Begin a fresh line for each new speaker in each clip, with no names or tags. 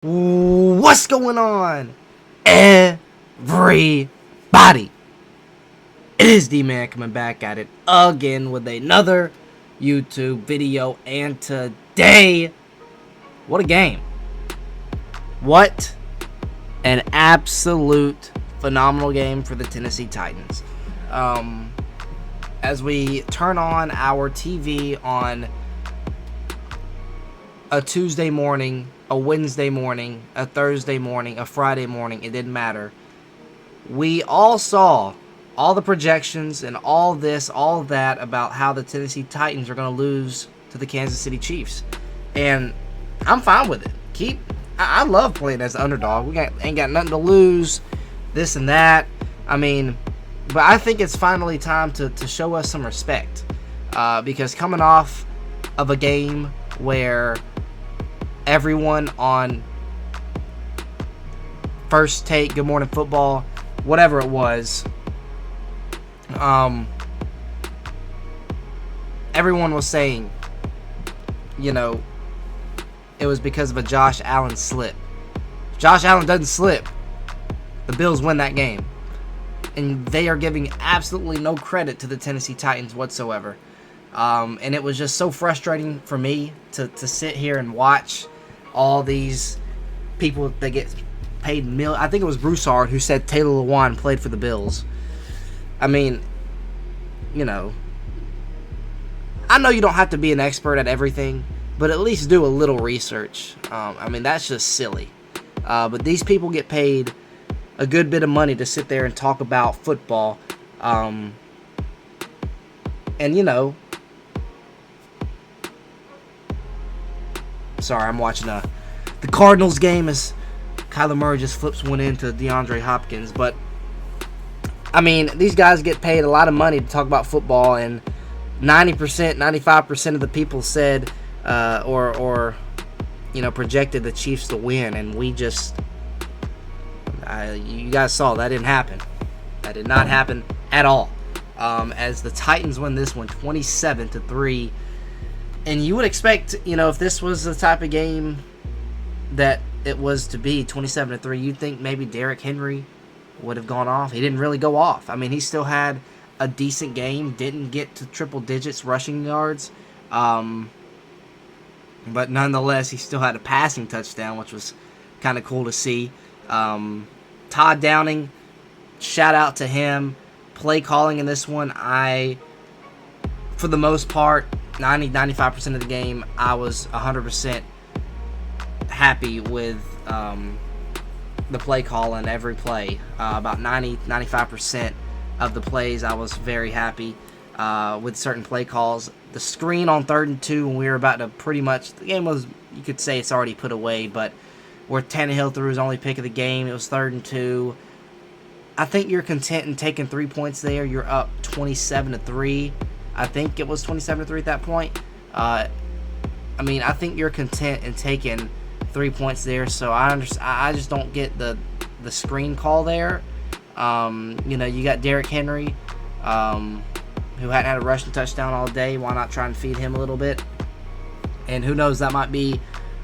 What's going on, everybody? It is D-Man coming back at it again with another YouTube video, and today, what a game. What an absolute phenomenal game for the Tennessee Titans. As we turn on our TV on a Tuesday morning, a Wednesday morning, a Thursday morning, a Friday morning, it didn't matter. We all saw all the projections and all this, all that about how the Tennessee Titans are going to lose to the Kansas City Chiefs. And I'm fine with it. I love playing as the underdog. Ain't got nothing to lose, this and that. I mean, but I think it's finally time to show us some respect. Because coming off of a game where everyone on First Take, Good Morning Football, whatever it was, everyone was saying, it was because of a Josh Allen slip. If Josh Allen doesn't slip, the Bills win that game. And they are giving absolutely no credit to the Tennessee Titans whatsoever. And it was just so frustrating for me to sit here and watch all these people that get paid I think it was Broussard who said Taylor Lewan played for the Bills. I mean, I know you don't have to be an expert at everything, but at least do a little research. I mean, that's just silly. But these people get paid a good bit of money to sit there and talk about football. And, sorry, I'm watching the Cardinals game as Kyler Murray just flips one into DeAndre Hopkins. But, I mean, these guys get paid a lot of money to talk about football, and 90%, 95% of the people said projected the Chiefs to win, and we just, you guys saw that didn't happen. That did not happen at all. As the Titans win this one 27-3. And you would expect, if this was the type of game that it was to be, 27-3, you'd think maybe Derrick Henry would have gone off. He didn't really go off. I mean, he still had a decent game, didn't get to triple digits rushing yards. But nonetheless, he still had a passing touchdown, which was kind of cool to see. Todd Downing, shout out to him. Play calling in this one, for the most part, 90-95% of the game, I was 100% happy with the play calling every play. About 90-95% of the plays, I was very happy with certain play calls. The screen on 3rd and 2 when we were about to the game was, you could say it's already put away, but where Tannehill threw his only pick of the game, it was 3rd and 2. I think you're content in taking 3 points there. You're up 27-3. I think it was 27-3 at that point. I think you're content in taking 3 points there. So I just don't get the screen call there. You got Derrick Henry, who hadn't had a rushing touchdown all day. Why not try and feed him a little bit? And who knows, that might be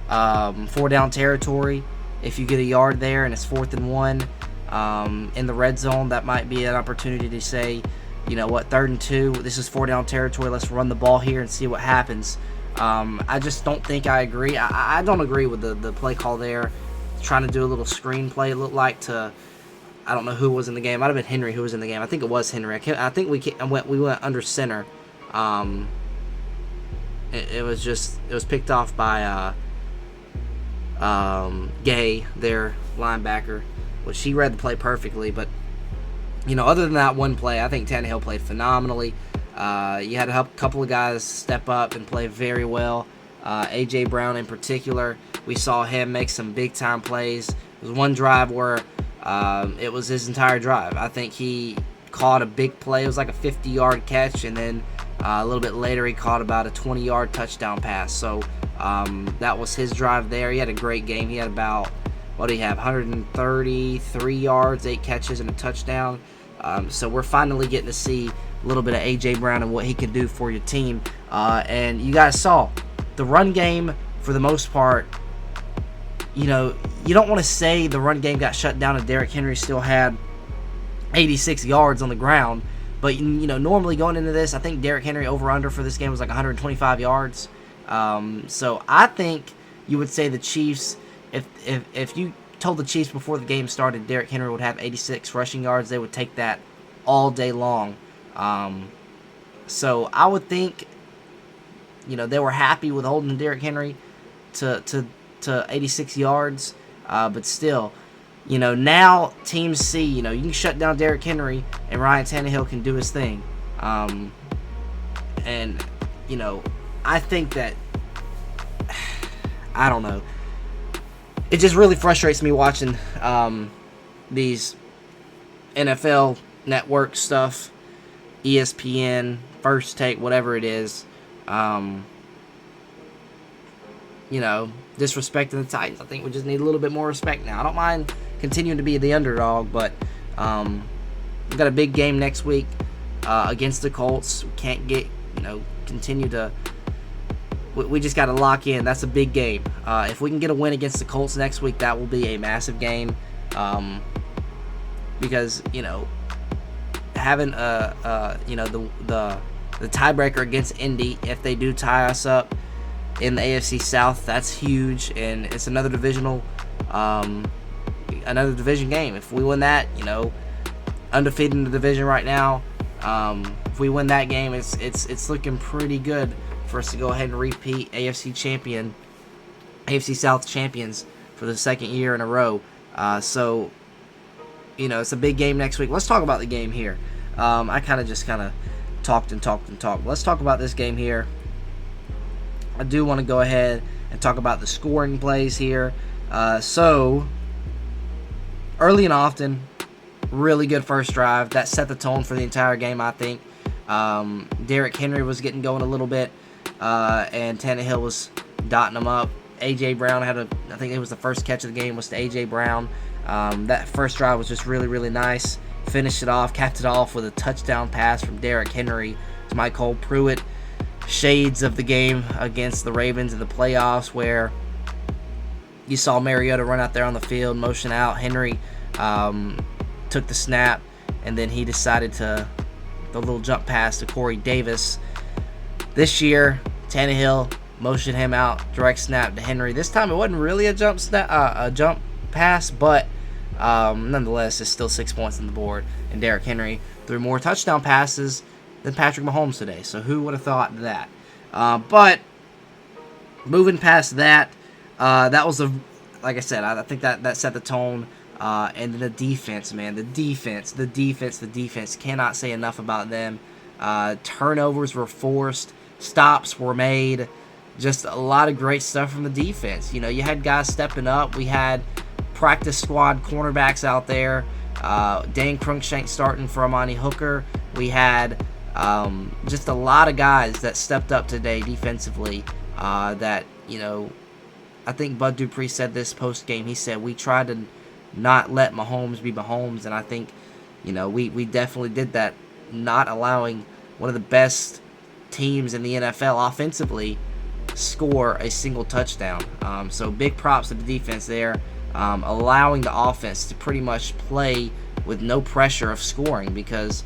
4 down territory. If you get a yard there and it's 4th and 1 in the red zone, that might be an opportunity to say, 3rd and 2, this is 4 down territory, let's run the ball here and see what happens. I just don't think I agree. I don't agree with the play call there. Trying to do a little screen play, it looked like to, I don't know who was in the game. It might have been Henry who was in the game. I think it was Henry. I think we went under center. It was picked off by Gay, their linebacker, which he read the play perfectly. But other than that one play, I think Tannehill played phenomenally. You had a couple of guys step up and play very well. A.J. Brown in particular, we saw him make some big-time plays. There was one drive where it was his entire drive. I think he caught a big play. It was like a 50-yard catch, and then a little bit later he caught about a 20-yard touchdown pass. So that was his drive there. He had a great game. He had about, 133 yards, 8 catches, and a touchdown. So we're finally getting to see a little bit of A.J. Brown and what he can do for your team. And you guys saw the run game, for the most part, you don't want to say the run game got shut down and Derrick Henry still had 86 yards on the ground. But, normally going into this, I think Derrick Henry over-under for this game was like 125 yards. So I think you would say the Chiefs, if you told the Chiefs before the game started Derrick Henry would have 86 rushing yards, they would take that all day long. So I would think, they were happy with holding Derrick Henry to 86 yards. But still, now teams see, you can shut down Derrick Henry and Ryan Tannehill can do his thing. And, I think that, I don't know. It just really frustrates me watching these NFL network stuff, ESPN, First Take, whatever it is, disrespecting the Titans. I think we just need a little bit more respect now. I don't mind continuing to be the underdog, but we've got a big game next week against the Colts. We can't continue to... We just got to lock in. That's a big game. If we can get a win against the Colts next week, that will be a massive game. Because, having the tiebreaker against Indy, if they do tie us up in the AFC South, that's huge, and it's another division game. If we win that, undefeated in the division right now. If we win that game, it's looking pretty good for us to go ahead and repeat AFC South champions for the second year in a row. So, it's a big game next week. Let's talk about the game here. I kind of talked. Let's talk about this game here. I do want to go ahead and talk about the scoring plays here. So, early and often, really good first drive. That set the tone for the entire game, I think. Derrick Henry was getting going a little bit, and Tannehill was dotting him up. A.J. Brown I think it was the first catch of the game was to A.J. Brown. That first drive was just really, really nice. Finished it off, capped it off with a touchdown pass from Derrick Henry to MyCole Pruitt. Shades of the game against the Ravens in the playoffs where you saw Mariota run out there on the field, motion out. Henry took the snap, and then he decided to the little jump pass to Corey Davis. This year, Tannehill motioned him out, direct snap to Henry. This time it wasn't really a jump pass, but nonetheless, it's still 6 points on the board. And Derrick Henry threw more touchdown passes than Patrick Mahomes today. So who would have thought that? But moving past that, that was like I said, I think that set the tone. And then the defense, man, the defense. Cannot say enough about them. Turnovers were forced, stops were made. Just a lot of great stuff from the defense. You had guys stepping up. We had practice squad cornerbacks out there. Dan Cruikshank starting for Amani Hooker. We had just a lot of guys that stepped up today defensively. I think Bud Dupree said this post game. He said we tried to not let Mahomes be Mahomes, and I think we definitely did that, not allowing one of the best teams in the NFL offensively score a single touchdown. So big props to the defense there, allowing the offense to pretty much play with no pressure of scoring, because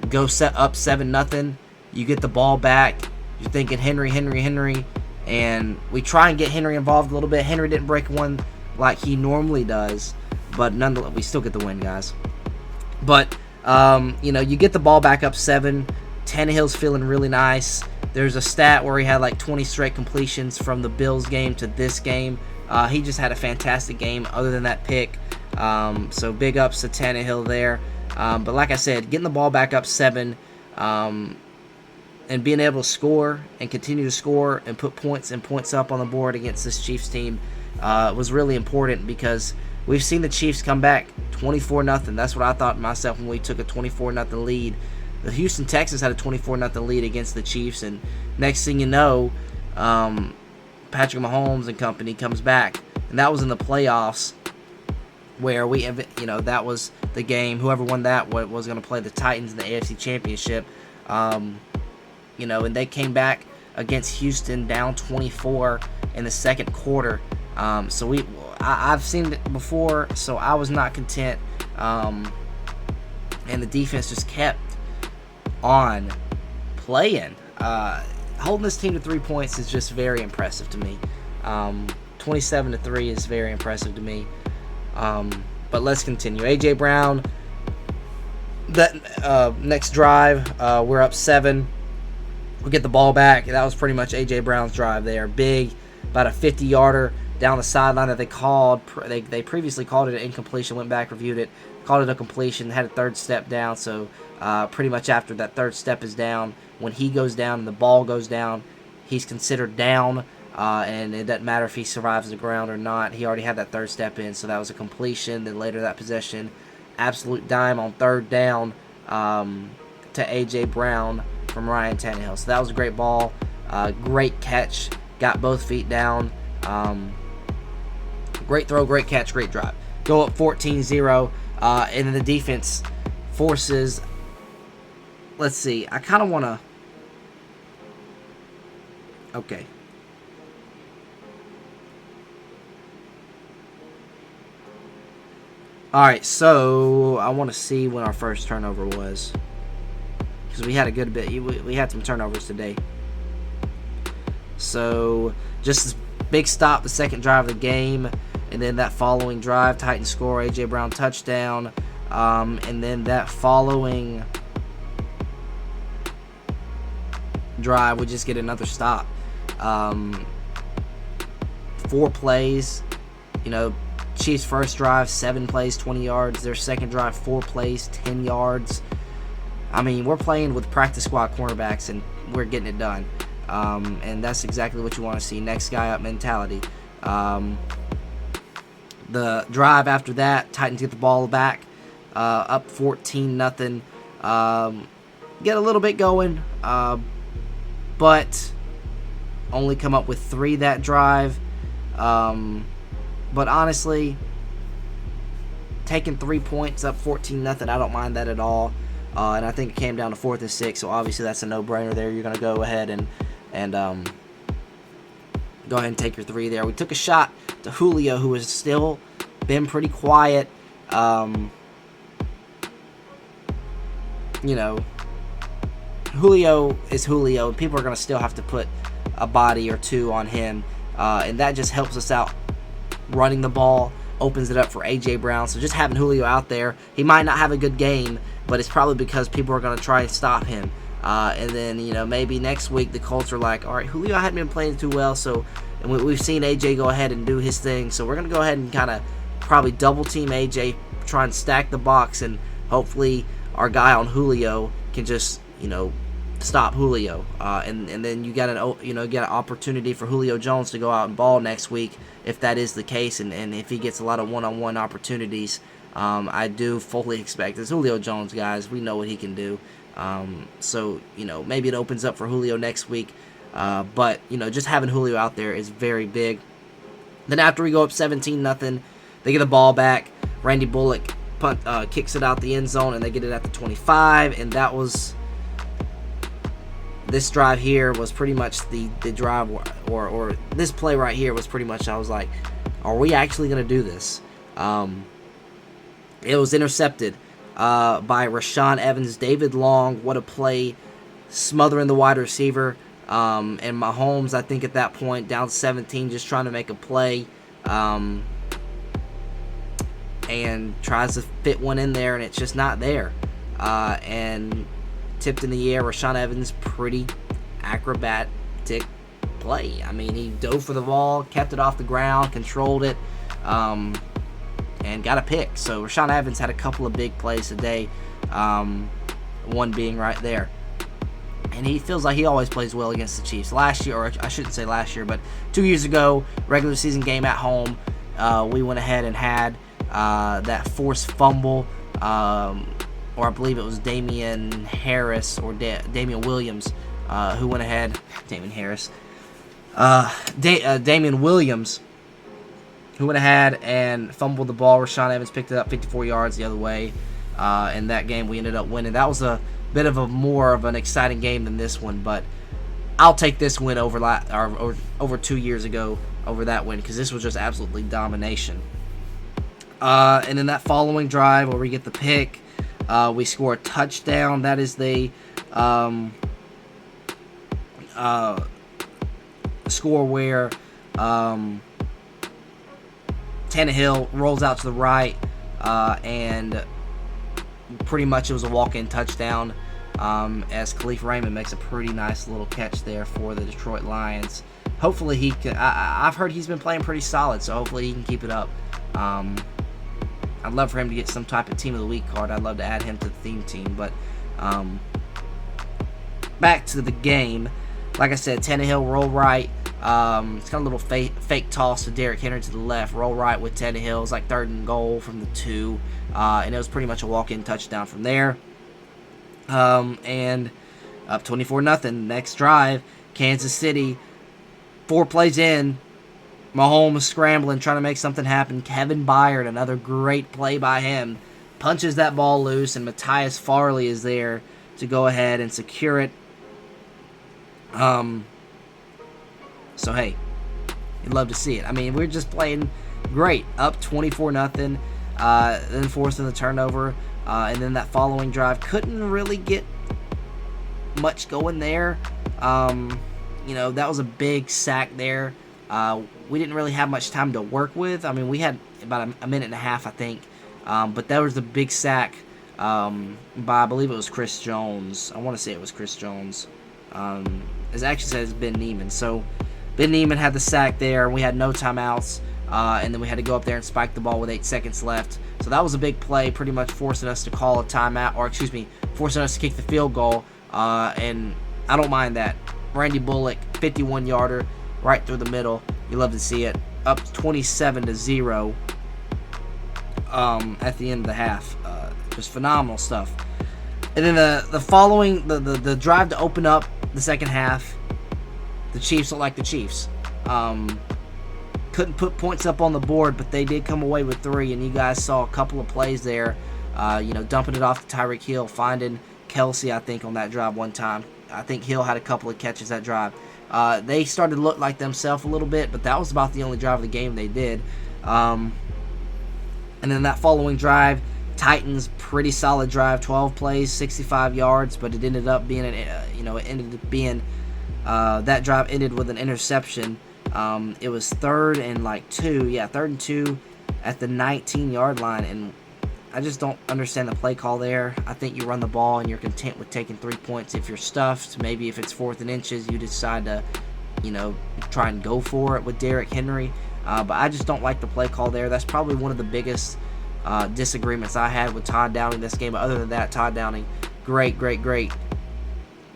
go set up 7-0, you get the ball back, you're thinking Henry, and we try and get Henry involved a little bit. Henry didn't break one like he normally does, but nonetheless, we still get the win, guys. But, you get the ball back up 7. Tannehill's feeling really nice. There's a stat where he had like 20 straight completions from the Bills game to this game. He just had a fantastic game other than that pick. So big ups to Tannehill there. But like I said, getting the ball back up 7 and being able to score and continue to score and put points up on the board against this Chiefs team was really important, because we've seen the Chiefs come back 24-0. That's what I thought myself when we took a 24-0 lead. The Houston Texans had a 24-0 lead against the Chiefs, and next thing you know, Patrick Mahomes and company comes back, and that was in the playoffs where that was the game. Whoever won that was going to play the Titans in the AFC Championship, and they came back against Houston down 24 in the second quarter. So I've seen it before, so I was not content. And the defense just kept on playing. Holding this team to 3 points is just very impressive to me. 27-3 is very impressive to me. But let's continue. A.J. Brown, that next drive, we're up 7. We get the ball back. That was pretty much A.J. Brown's drive there. Big, about a 50-yarder down the sideline that they called. They previously called it an incompletion, went back, reviewed it, called it a completion, had a third step down. So pretty much after that third step is down, when he goes down and the ball goes down, he's considered down. And it doesn't matter if he survives the ground or not. He already had that third step in, so that was a completion. Then later that possession, absolute dime on third down to A.J. Brown from Ryan Tannehill. So that was a great ball. Great catch. Got both feet down. Great throw, great catch, great drive. Go up 14-0, and then the defense forces... Let's see. I kind of want to... Okay. Alright, so I want to see when our first turnover was. Because we had a good bit. We had some turnovers today. So, just a big stop, the second drive of the game. And then that following drive, Titans score, A.J. Brown touchdown. And then that following drive, we just get another stop. 4 plays, Chiefs' first drive, 7 plays, 20 yards. Their second drive, 4 plays, 10 yards. I mean, we're playing with practice squad cornerbacks, and we're getting it done. And that's exactly what you want to see. Next guy up mentality. The drive after that, Titans get the ball back, up 14-0. Get a little bit going, but only come up with 3 that drive. But honestly, taking 3 points up 14-0, I don't mind that at all. And I think it came down to 4th and 6, so obviously that's a no-brainer there. You're going to go ahead and go ahead and take your 3 there. We took a shot to Julio, who has still been pretty quiet. Julio is Julio, and people are going to still have to put a body or 2 on him. And that just helps us out running the ball, opens it up for A.J. Brown. So just having Julio out there, he might not have a good game, but it's probably because people are going to try and stop him. And then, maybe next week the Colts are like, all right, Julio hadn't been playing too well, and we've seen A.J. go ahead and do his thing, so we're going to go ahead and kind of probably double-team A.J., try and stack the box, and hopefully our guy on Julio can just, stop Julio, and then you got an opportunity for Julio Jones to go out and ball next week if that is the case, and if he gets a lot of one-on-one opportunities. I do fully expect it's Julio Jones, guys. We know what he can do. So maybe it opens up for Julio next week, but just having Julio out there is very big. Then after we go up 17-0, they get the ball back. Randy Bullock kicks it out the end zone, and they get it at the 25, and that was. This drive here was pretty much the drive, or this play right here was pretty much, I was like, are we actually going to do this? It was intercepted by Rashaan Evans. David Long, what a play, smothering the wide receiver. And Mahomes, I think at that point, down 17, just trying to make a play. And tries to fit one in there, and it's just not there. And tipped in the air. Rashaan Evans, pretty acrobatic play. I mean, he dove for the ball, kept it off the ground, controlled it, and got a pick. So Rashaan Evans had a couple of big plays today, one being right there. And he feels like he always plays well against the Chiefs. Last year, or I shouldn't say last year, but 2 years ago, regular season game at home, we went ahead and had that forced fumble, or I believe it was Damian Harris or Damian Williams who went ahead. Damian Harris. Damian Williams who went ahead and fumbled the ball. Rashaan Evans picked it up 54 yards the other way. In that game, we ended up winning. That was a bit of a more of an exciting game than this one, but I'll take this win over 2 years ago over that win, because this was just absolutely domination. And then that following drive where we get the pick, we score a touchdown. That is the score where Tannehill rolls out to the right, and pretty much it was a walk-in touchdown, as Khalif Raymond makes a pretty nice little catch there for the Detroit Lions. Hopefully he can. I've heard he's been playing pretty solid, so hopefully he can keep it up. I'd love for him to get some type of Team of the Week card. I'd love to add him to the theme team. But back to the game. Like I said, Tannehill roll right. It's kind of a little fake toss to Derrick Henry to the left. Roll right with Tannehill. It's like 3rd and goal from the 2. And it was pretty much a walk-in touchdown from there. And up 24-0. Next drive, Kansas City. 4 plays in, Mahomes scrambling, trying to make something happen. Kevin Byard, another great play by him, punches that ball loose, and Matthias Farley is there to go ahead and secure it. So, hey, you'd love to see it. I mean, we're just playing great. Up 24-0, then forcing the turnover. And then that following drive, couldn't really get much going there. That was a big sack there. We didn't really have much time to work with. I mean, we had about a minute and a half, I think. But that was a big sack by, I believe it was Chris Jones. I want to say it was Chris Jones. It actually says Ben Neiman. So Ben Neiman had the sack there, and we had no timeouts. And then we had to go up there and spike the ball with 8 seconds left. So that was a big play, pretty much forcing us to call a timeout, or forcing us to kick the field goal. And I don't mind that. Randy Bullock, 51-yarder, right through the middle. You love to see it. Up 27-0 at the end of the half. Just phenomenal stuff. And then the following, the drive to open up the second half, the Chiefs look like the Chiefs. Couldn't put points up on the board, but they did come away with 3, and you guys saw a couple of plays there, dumping it off to Tyreek Hill, finding Kelsey, I think, on that drive one time. I think Hill had a couple of catches that drive. They started to look like themselves a little bit, but that was about the only drive of the game they did. And then that following drive, Titans, pretty solid drive, 12 plays, 65 yards, but it ended up being, that drive ended with an interception. It was 3rd and 2. Yeah, 3rd and 2 at the 19-yard line, and I just don't understand the play call there. I think you run the ball and you're content with taking 3 points if you're stuffed. Maybe if it's 4th and inches, you decide to, try and go for it with Derrick Henry. But I just don't like the play call there. That's probably one of the biggest disagreements I had with Todd Downing this game. But other than that, Todd Downing, great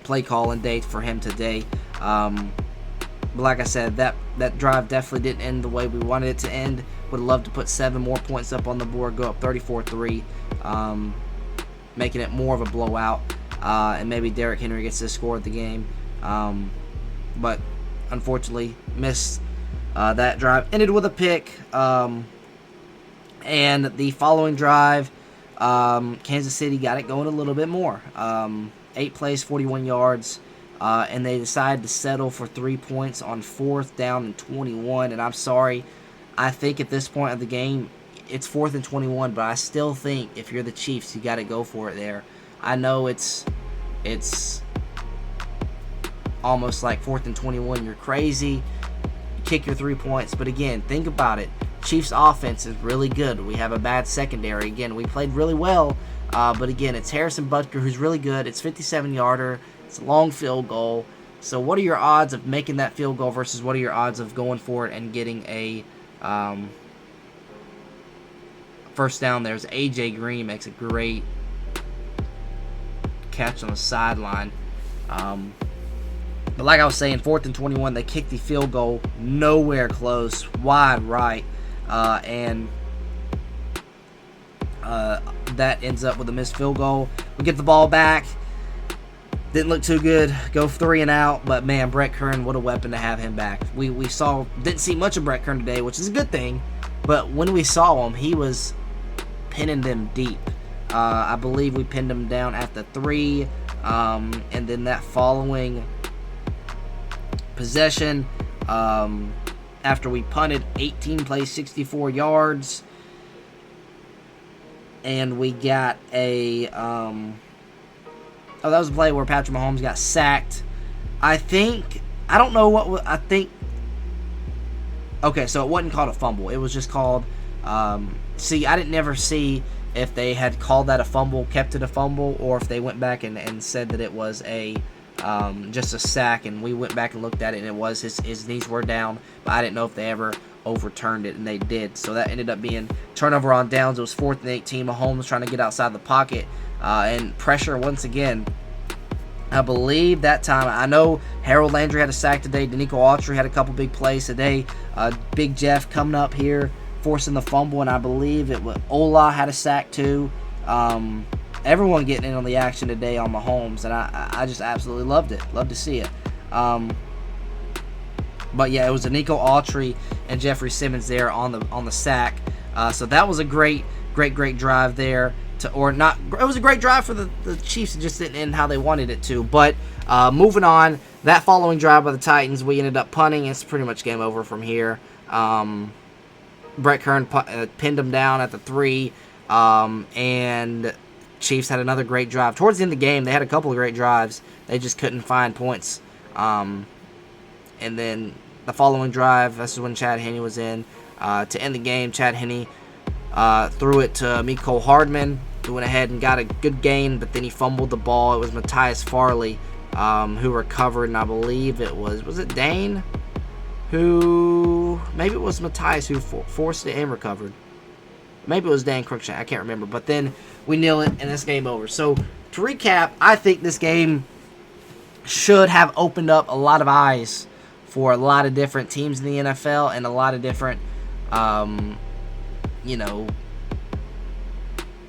play calling day for him today. But like I said, that drive definitely didn't end the way we wanted it to end. Would have loved to put 7 more points up on the board, go up 34-3, making it more of a blowout, and maybe Derrick Henry gets to score at the game. But unfortunately, missed that drive. Ended with a pick, and the following drive, Kansas City got it going a little bit more. 8 plays, 41 yards. And they decided to settle for 3 points on 4th down and 21. And I'm sorry, I think at this point of the game, it's 4th and 21. But I still think if you're the Chiefs, you got to go for it there. I know it's almost like 4th and 21. You're crazy. Kick your 3 points. But again, think about it. Chiefs offense is really good. We have a bad secondary. Again, we played really well. But again, it's Harrison Butker who's really good. It's 57-yarder. It's a long field goal. So what are your odds of making that field goal versus what are your odds of going for it and getting a first down? There's A.J. Green makes a great catch on the sideline. But like I was saying, 4th and 21, they kicked the field goal nowhere close, wide right. And that ends up with a missed field goal. We get the ball back. Didn't look too good. Go 3 and out. But, man, Brett Kern, what a weapon to have him back. We didn't see much of Brett Kern today, which is a good thing. But when we saw him, he was pinning them deep. I believe we pinned him down at the 3. And then that following possession, after we punted. 18 plays, 64 yards. And we got a... that was a play where Patrick Mahomes got sacked. I don't know what... Okay, so it wasn't called a fumble. It was just called... see, I didn't never see if they had called that a fumble, kept it a fumble, or if they went back and said that it was a... just a sack, and we went back and looked at it, and it was his knees were down, but I didn't know if they ever overturned it, and they did. So that ended up being turnover on downs. It was 4th and 18. Mahomes trying to get outside the pocket, and pressure once again. I believe that time, I know Harold Landry had a sack today. Danico Autry had a couple big plays today. Big Jeff coming up here, forcing the fumble, and I believe it was Ola had a sack too. Everyone getting in on the action today on Mahomes, and I just absolutely loved it. Love to see it. But yeah, it was Danico Autry and Jeffrey Simmons there on the sack. So that was a great drive there. It was a great drive for the Chiefs. It just didn't end how they wanted it to. But moving on, that following drive by the Titans, we ended up punting. It's pretty much game over from here. Brett Kern pinned them down at the 3, and Chiefs had another great drive. Towards the end of the game, they had a couple of great drives. They just couldn't find points. And then the following drive, this is when Chad Henne was in. To end the game, Chad Henne threw it to Mecole Hardman, who went ahead and got a good gain, but then he fumbled the ball. It was Matthias Farley who recovered, and I believe it was it Dane? Maybe it was Matthias who forced it and recovered. Maybe it was Dan Cruikshank. I can't remember. But then we nil it, and it's game over. So, to recap, I think this game should have opened up a lot of eyes for a lot of different teams in the NFL and a lot of different,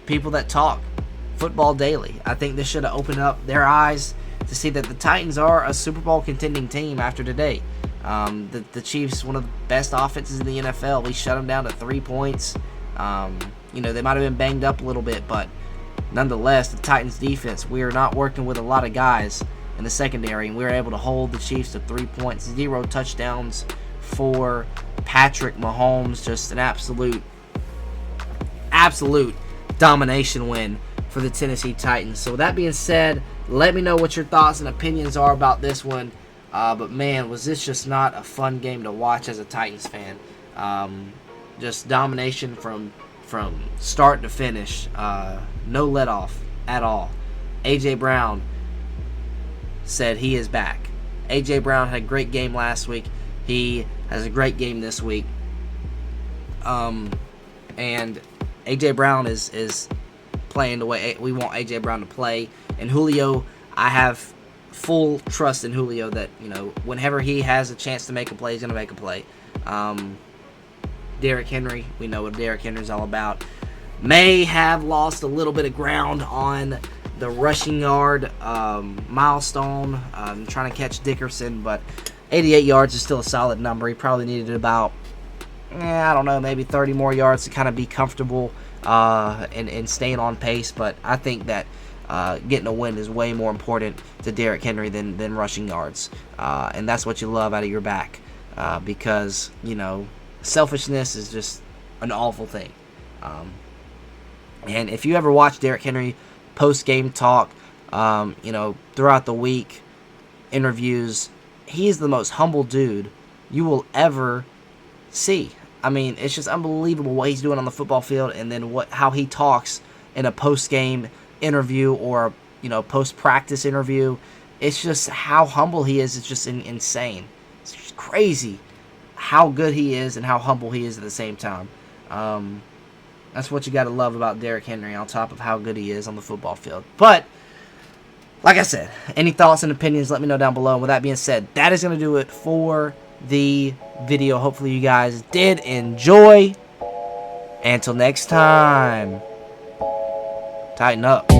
people that talk football daily. I think this should have opened up their eyes to see that the Titans are a Super Bowl contending team after today. The Chiefs, one of the best offenses in the NFL. We shut them down to 3 points. They might have been banged up a little bit, but nonetheless, the Titans defense, we are not working with a lot of guys in the secondary, and we were able to hold the Chiefs to 3 points, 0 touchdowns for Patrick Mahomes. Just an absolute domination win for the Tennessee Titans. So with that being said, let me know what your thoughts and opinions are about this one. But man, was this just not a fun game to watch as a Titans fan. Just domination from start to finish. No let off at all. A.J. Brown said he is back. A.J. Brown had a great game last week. He has a great game this week. And A.J. Brown is playing the way we want A.J. Brown to play. And Julio, I have full trust in Julio that, whenever he has a chance to make a play, he's going to make a play. Derrick Henry, we know what Derrick Henry's all about. May have lost a little bit of ground on the rushing yard milestone. Trying to catch Dickerson, but 88 yards is still a solid number. He probably needed about, maybe 30 more yards to kind of be comfortable and staying on pace. But I think that getting a win is way more important to Derrick Henry than rushing yards. And that's what you love out of your back because, selfishness is just an awful thing. And if you ever watch Derrick Henry post-game talk, throughout the week, interviews, he's the most humble dude you will ever see. I mean, it's just unbelievable what he's doing on the football field, and then how he talks in a post-game interview or, post-practice interview. It's just how humble he is. It's just insane. It's just crazy how good he is and how humble he is at the same time. That's what you got to love about Derrick Henry, on top of how good he is on the football field. But, like I said, any thoughts and opinions, let me know down below. And with that being said, that is going to do it for the video. Hopefully you guys did enjoy. Until next time, tighten up.